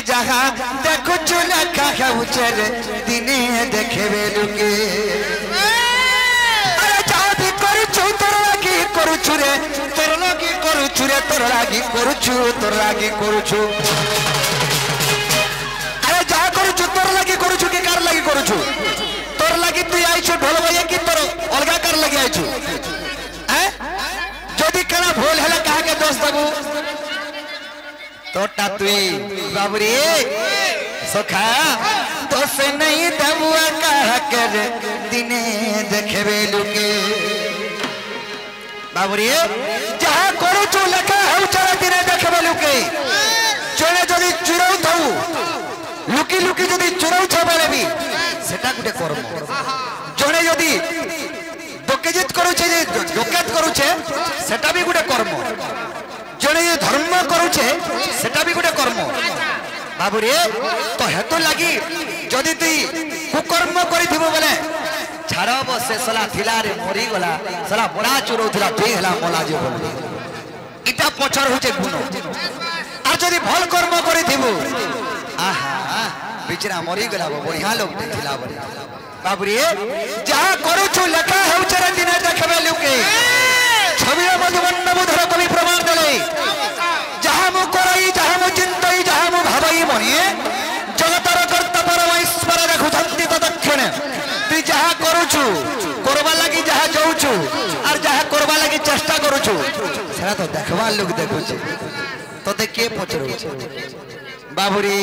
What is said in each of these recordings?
जहाँ देखो चूल्हा खा उचर दिने देखे लुके अरे जहाँ भी करुचु तोर लागी करुचु रे तोर लागी करुचु रे तोर लागी करुचु तोर लागी करुचु अरे जहाँ करुचु तोर लागी करुचु के कार लागी करुचु तोर लागी तू आइछु ढोल बजे कि तोर अलगा कार लगी आइछु हैं जदी कना भूल हैला कहा के दोस्त बाबू तोटा तुई बाबूरी सखा दोष नहीं दबुआ कहा कर दिने देखे लुके बाबूरी जहाँ करुचु लेखा हौचर दिने देखे लुके चले जदि चुराउ थाउ लुकी लुकी जदि चुराउ छ बेले भी सेटा गुटे कर्म जने जदि डकेजित करूछे जे डकेत करूछे सेटा भी गुटे कर्म जने ये धर्म करूछे सेटा भी गुटे कर्म बाबूरे तो हेतु लागी जदि तुई कुकर्म करिथिबो बोले छाड़ बसे सला थिला रे मरी गला सला बड़ा चुरौथिला तुई हला मला जे बोल इटा पछर होचे गुण आ जदि भल कर्म करिथिबो आहा बिचरा मरी गला बढ़िया लोग थिला बोले बाबूरे जहाँ करूछु लेखा हेउचर दिने देखबे लुके छवि मधुबन बुधर कवि प्रमाण देले जहाँ मु करई जहाँ मु चिंतई जहाँ मु भावई मनिए जगतर कर्ता परमेश्वर देखुछंती तो दक्षिण तु जहाँ करूछु करबा लागि जहाँ जाउछु और जहाँ करबा लागि चेष्टा करूछु सेरा तो देखबा लोग देखुछि तते के पचरउछि बाबूरी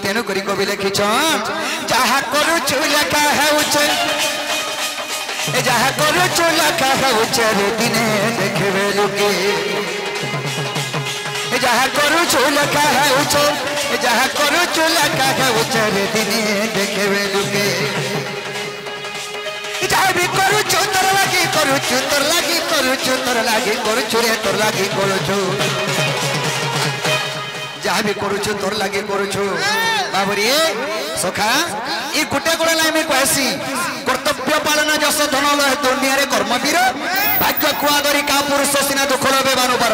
तेनु करी कवि लिखिछन जहाँ करूछु लेखा हेउछे जहाँ करूछु लेखा हेउछे दिने देखबे लुके जहाँ करूछु लेखा हेउछे जहाँ करूछु लेखा हेउछे दिने देखबे लुके जहाँ भी करूछु तोर लागी करूछु तोर लागी करूछु तोर लागी करूछु रे तोर लागी करूछु जहाँ भी करूछु तोर लागी करूछु बाबूरी सखा ई गुटे गुड़े लाई में कहसी कर्तव्य पालन जस धन दुनिया रे कर्मवीर भाग्य कुआदरी का पुरुष सिना दुख लबे बानु पार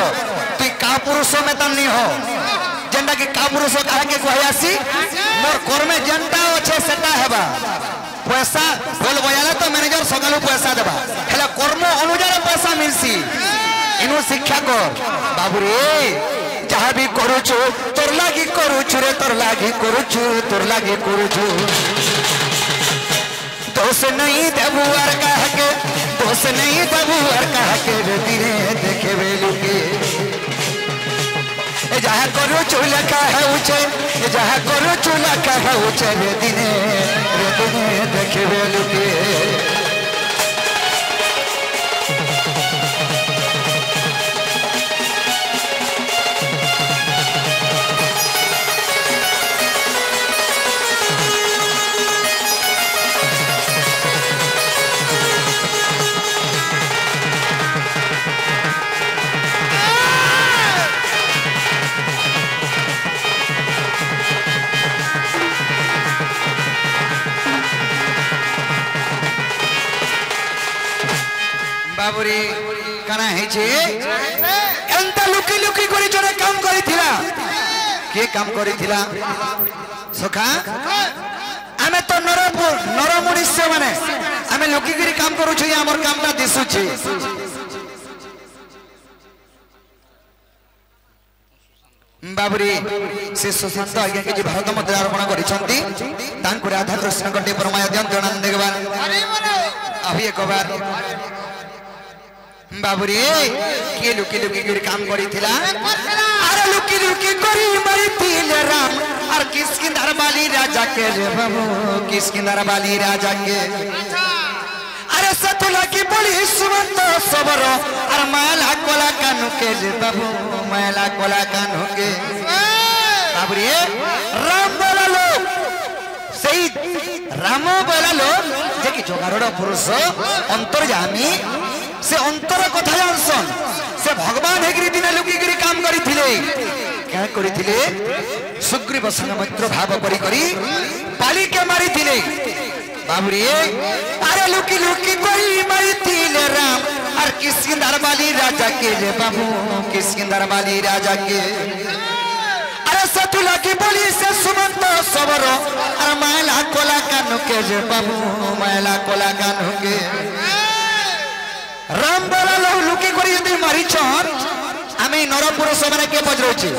तू का पुरुष में तन्नी हो जेंडा कि का पुरुष कहा के कहि आसी मोर कर्मे जेंटा अच्छे सेटा हेबा पैसा बोल बयाला तो मैनेजर सकालू पैसा देबा हेला कर्म अनुसार पैसा मिलसी इनु शिक्षा कर बाबूरे जहाँ भी करूछु तोर लागी करूछु रे तोर लागी करूछु तोर लागी करूछु दोष नहीं देबू और कह के दोष नहीं देबू और कह के दिने देखबे लुके जहाँ करूछु लेखा हेउछे जहाँ करूछु लेखा हेउछे दिने देखबे लुके बाबूरी काना हेचे एंता लुकी लुकी करी जने काम करिथिला के काम करिथिला सखा आमे तो नरमुनिष्य माने आमे लुकी करी काम करू छी हमर कामटा दिसु छी बाबूरी से सुशांत आज्ञा के भारत मध्य अर्पण करिसंती तांको राधा कृष्ण कटे परमायद्यन जनान देगबान अभी एक बार बाबूरी के लुकी लुकी कर काम करिथिला अरे लुकी लुकी करी मरिथिल राम और किसकिंदर बाली राजा के रे बाबू किसकिंदर बाली राजा के अरे सतुला की बोली सुमंत सबर और माला कोला कानू के रे बाबू माला कोला कानू के बाबूरी राम बोला लो सही राम बोला लो जे कि जोगारोड़ पुरुष अंतर्यामी से अंतर कथा जानसन से भगवान हेगिरी दिन लुकी गिरी काम करिथिले क्या करिथिले सुग्रीव संग मित्र भाव करी करी पाली के मारिथिले बाबूरी अरे लुकी लुकी कोई मारिथिले राम और किसकिंदर बाली राजा के रे बाबू किसकिंदर बाली राजा के अरे सतुला की बोली से जे बाबू मैला कोला कानू के राम बोला लो लुकी करी यदि मारी छन आमे नरपुर सबने के बजरोची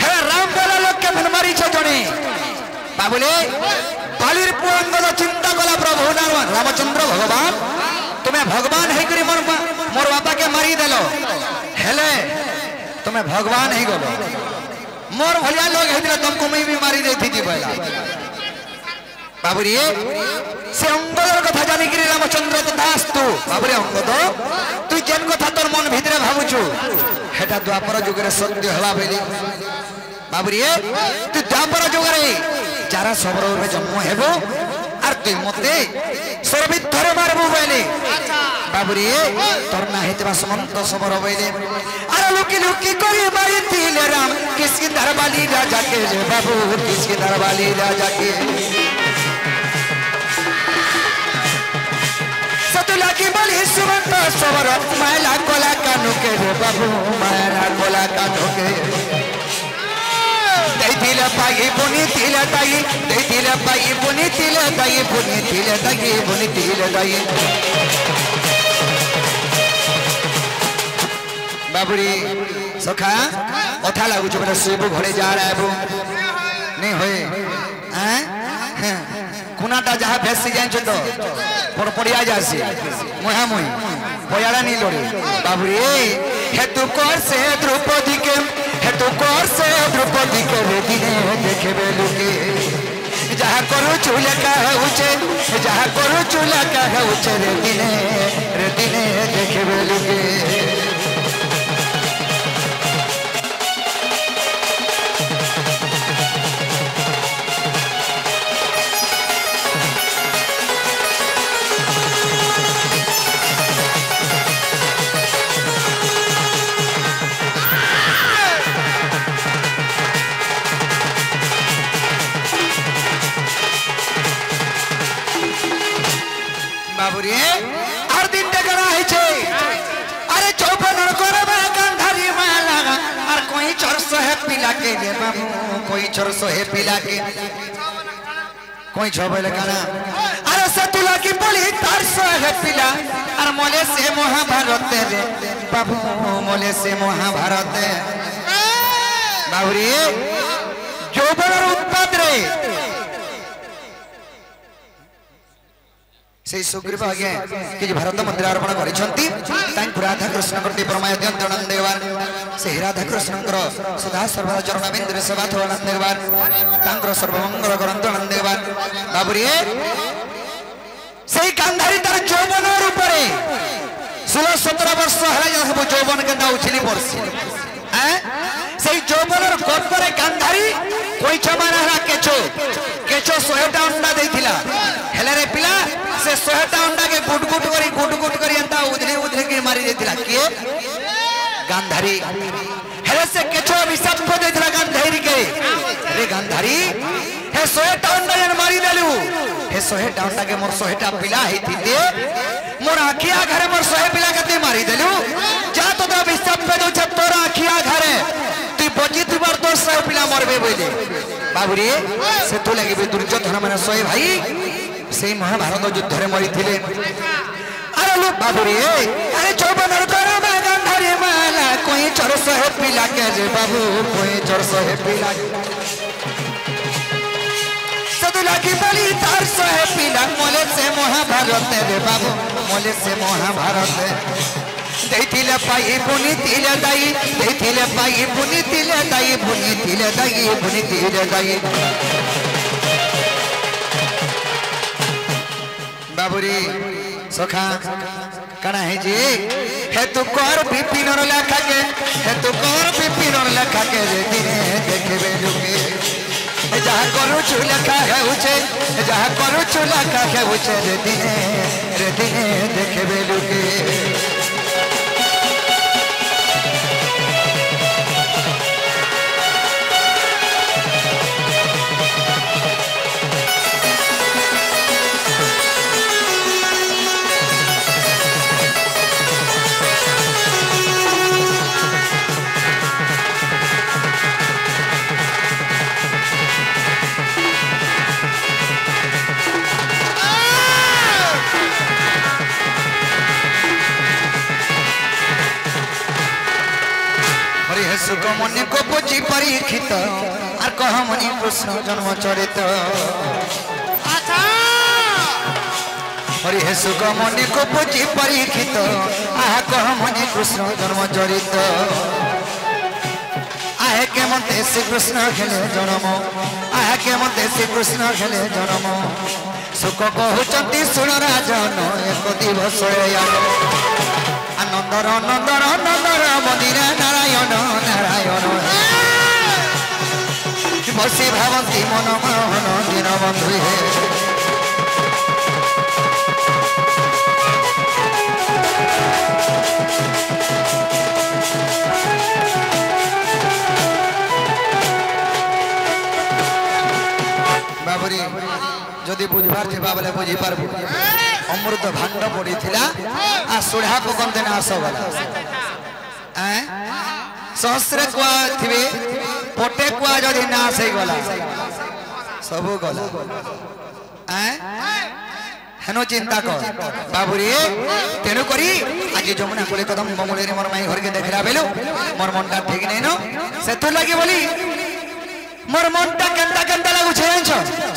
हे राम बोला लो के मन मारी छ जणे बाबूले बालीर पुरंगद चिंता कला प्रभु रामचंद्र भगवान तुम्हें भगवान है करी मोर बापा के मारी देलो हेले तुम्हें भगवान है गलो मोर भलिया लोग हेदिला तुमको मैं भी मारी देती थी बोला बाबूरी से अंगदर कथा जानी करी रामचंद्र तो दास्तु बाबूरे अंगद तू जेन कथा तोर मन भितरे भाबुछु हेटा द्वापर जुगरे सत्य हवा बेली बाबूरी तू द्वापर जुगरे जारा सबरो में जन्म हेबो आर तू मते सरबिद्धर मारबो बेली बाबूरी तोर ना हेतबा समंत सबर बेली अरे लुकी लुकी करी मारी तिले राम किसकी दरबाली राजा के जे बाबू किसकी दरबाली राजा के सतुला की बलि सुमंत सबर मैला कोला कानू के रे बाबू मैला कोला कानू के दैथिले पाई बुनी तिले दाई दैथिले पाई बुनी तिले दाई बुनी तिले दाई बुनी तिले दाई बाबूरी सखा कथा लागु छ सेबु घरे जा रहा है वो नहीं होए हैं कुनाटा जहा भेसी जाय छ तो पर पड़िया जासी मोहा मोही पयाड़ा नहीं लोड़ी बाबूरी हेतु कर से द्रौपदी के हेतु कर से द्रौपदी के दिने देखे बेलुके जहा करू चूल्हा का उचे जहा करू चूल्हा का उचे रे दिने देखे बेलुके बाबूरी हर दिन टकरा है छे अरे चौपन करबा गंधारी माला और कोई 400 है पिला के ले बाबू कोई 400 है पिला के कोई छबले काना अरे सतुला की बोली 400 है पिला और मोले से महाभारत रे बाबू मोले से महाभारत बाबूरी चौपन उत्पाद रे से सुग्रीव आज्ञा कि भारत मंदिर अर्पण कर राधा कृष्ण प्रति परमाय अत्यंत आनंद देवान से राधा कृष्ण सदा सर्वदा चरणाबिंदु सेवा थो आनंद देवान तांकर सर्वमंगल करंत आनंद देवान बाबूरी से गांधारी तार यौवन रूप रे 16-17 वर्ष हला सब यौवन के दाउ छिली पड़सी से यौवन गर्भ रे गांधारी कोई छमाना हला केचो 100टा अंडा देथिला हेले रे पिला से 100टा अंडा के गुट करी अंता उधरे के मारी देथिला के गांधारी हेले से केचो अभिशाप को देथिला गांधारी के रे गांधारी हे 100टा अंडा जन मारी देलु हे 100टा अंडा के मोर 100टा पिला हिथिते मोर आखिया घरे मोर 100 पिला कते मारी देलु जा तो अभिशाप पे दो तोर आखिया घरे तू बची तुबार तो 100 पिला मरबे बोले बाबूरी से तो लगे दुर्योधन माने 100 भाई से महाभारत युद्ध रे मरी थिले अरे लोग बाबूरी अरे 54 करबा गंधारी माला कोई 400 है पिला के रे बाबू कोई 400 है पिला सतुला की बलि 400 है पिला मोले से महाभारत रे बाबू मोले से महाभारत दैथिले पाई बुनी तिले दाई दैथिले पाई बुनी तिले दाई बुनी तिले दाई बुनी तिले दाई बाबूरी सखा कना है जी हे तू कर विपिन लेखा के हे तू कर विपिन लेखा के रे दिने देखबे लुके जहा करू छु लेखा है उचे जहा करू छु लेखा है उचे रे दिने देखबे लुके सुख मने को बुझी परीक्षित आर कह मनी कृष्ण जन्म चरित हरि हे सुख मने को बुझी परीक्षित आह कह मनी कृष्ण जन्म चरित आहे के मते श्री कृष्ण खेले जन्म आहे के मते श्री कृष्ण खेले जन्म सुख कहउचंती सुन राजन एक दिवस आनंदर नंदर नंदर मंदिर नारायण नारायण बसी भावती मन मोहन दिन बंधु हे बाबरी जदि बुझबार थिबा बेले बुझी पारबु अमृत भांड पड़ी थिला आ सुढ़ा पकंते ना आस गला सहस्र कुआ थिबे पोटे कुआ जदि ना से गला सब गला हेनो चिंता कर बाबुरी तेणु करी आज जमुना कोले कदम बमुले रे मोर माई घर के देखला बेलु मोर मनटा ठीक नै न सेतु लागि बोली मोर मनटा केंता केंता लागु छै छ